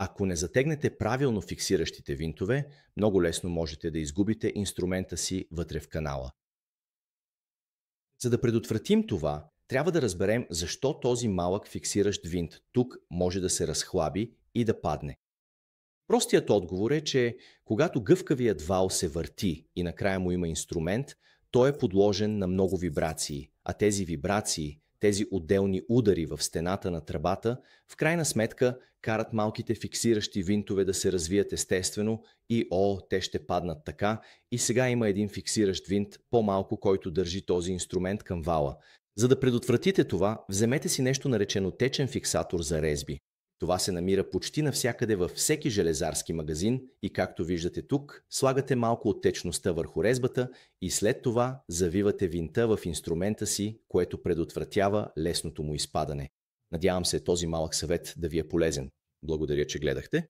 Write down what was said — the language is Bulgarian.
Ако не затегнете правилно фиксиращите винтове, много лесно можете да изгубите инструмента си вътре в канала. За да предотвратим това, трябва да разберем защо този малък фиксиращ винт тук може да се разхлаби и да падне. Простият отговор е, че когато гъвкавият вал се върти и накрая му има инструмент, той е подложен на много вибрации, а тези вибрации, тези отделни удари в стената на тръбата, в крайна сметка карат малките фиксиращи винтове да се развият естествено и те ще паднат така и сега има един фиксиращ винт по-малко, който държи този инструмент към вала. За да предотвратите това, вземете си нещо наречено течен фиксатор за резби. Това се намира почти навсякъде във всеки железарски магазин и както виждате тук, слагате малко от течността върху резбата и след това завивате винта в инструмента си, което предотвратява лесното му изпадане. Надявам се този малък съвет да ви е полезен. Благодаря, че гледахте.